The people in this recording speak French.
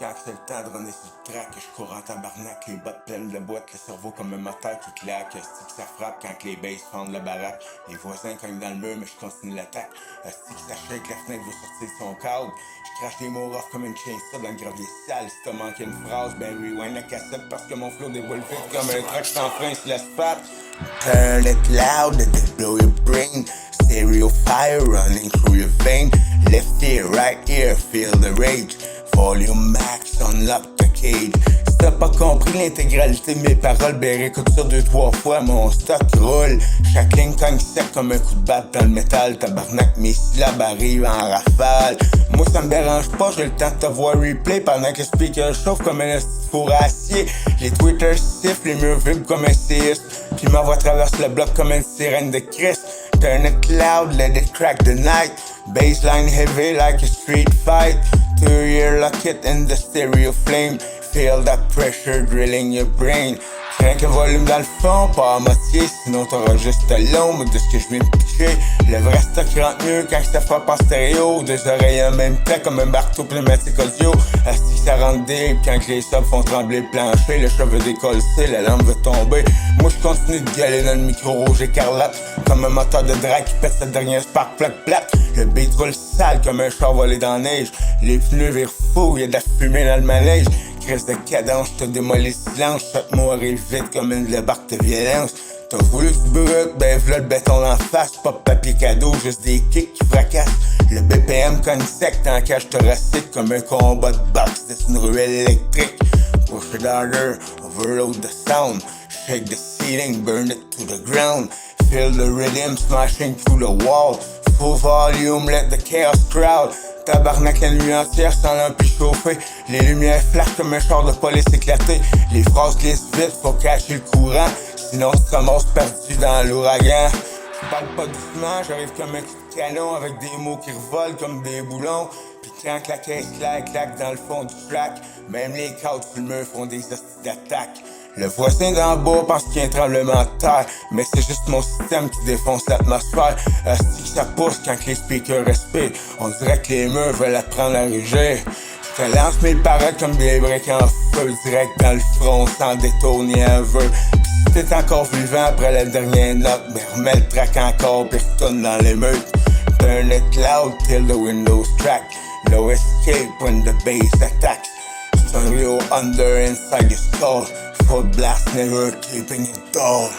Quand c'est le temps de runner sur le track, je cours en tabarnak, les bottes pleines de boîtes, le cerveau comme un moteur qui claque. Asti que ça frappe quand les basses fendent la baraque. Les voisins cognent dans le mur, mais je continue l'attaque. Asti que ça shake, la fenêtre veut sortir son câble. Je crache les mots rough comme une chainsaw dans le gravier sale. Si t'as manqué une phrase, ben rewind la cassette parce que mon flow déboule vite comme un truck sans frein sur l'asphalte. Turn it loud, let it blow your brain. Stereo fire running through your vein. Left ear, right ear, feel the rage. Volume max, unlock the cage. Si t'as pas compris l'intégralité de mes paroles, ben réécoute ça 2-3 fois, mon stock roule. Chaque ligne cogne sec comme un coup de batte dans le métal. Tabarnak, mes syllabes arrivent en rafale. Moi ça me dérange pas, j'ai le temps de te voir replay pendant que le speaker chauffe comme un four à acier. Les Twitter sifflent, les murs vibrent comme un séiste. Puis ma voix traverse le bloc comme une sirène de Christ. Turn it loud, let it crack the night. Bassline heavy like a street fight. 2-year lock it in the stereo flame. Feel that pressure drilling your brain. Crains le volume dans le fond, pas à moitié, sinon t'auras juste l'ombre de ce que je viens de pitcher. Le vrai stock rentre mieux quand ça frappe en stéréo. Deux oreilles en même temps comme un marteau pneumatique audio. Asti ça rentre deep quand les subs font trembler le plancher. Le chat veut décoller, la lampe veut tomber. Moi je continue de gueuler dans le micro rouge écarlate. Comme un moteur de drag qui pète sa dernière spark plate. Le beat roule sale comme un char volé dans la neige. Les pneus virent fous, y'a de la fumée dans le manège. Crise de cadence, j'te démolis le silence. Chaque mot arrive vite comme une débarque de violence. T'as voulu du brut, ben v'là le béton en face. Pas de papier cadeau, juste des kicks qui fracassent. Le BPM cogne sec, t'en cache thoracique comme un combat de boxe dans une ruelle électrique. Push it harder, overload the sound. Shake the ceiling, burn it to the ground. Feel the rhythm smashing through the wall. Full volume, let the chaos crowd. Tabarnak la nuit entière sans lampe chauffée. Les lumières flashent comme un char de police éclaté. Les phrases glissent vite, faut cacher le courant. Sinon tu te ramasses perdu dans l'ouragan. Je parle pas doucement, j'arrive comme un coup de canon. Avec des mots qui revolent comme des boulons. Puis quand la caisse claque dans le fond du track. Même les cadres fumeux font des hosties d'attaque. Le voisin d'en bas pense qu'il y a un tremblement de terre. Mais c'est juste mon système qui défonce l'atmosphère. Asti que ça pousse quand les speakers respirent. On dirait que les murs veulent apprendre à rugir. Je te lance mes paroles comme des briques en feu. Direct dans le front sans détourner un vœu. Pis si t'es encore vivant après la dernière note, ben remets le track encore pis retourne dans l'émeute. Turn it loud till the windows crack. No escape when the bass attacks. Stereo under inside your skull. Full blast, never keeping it dull.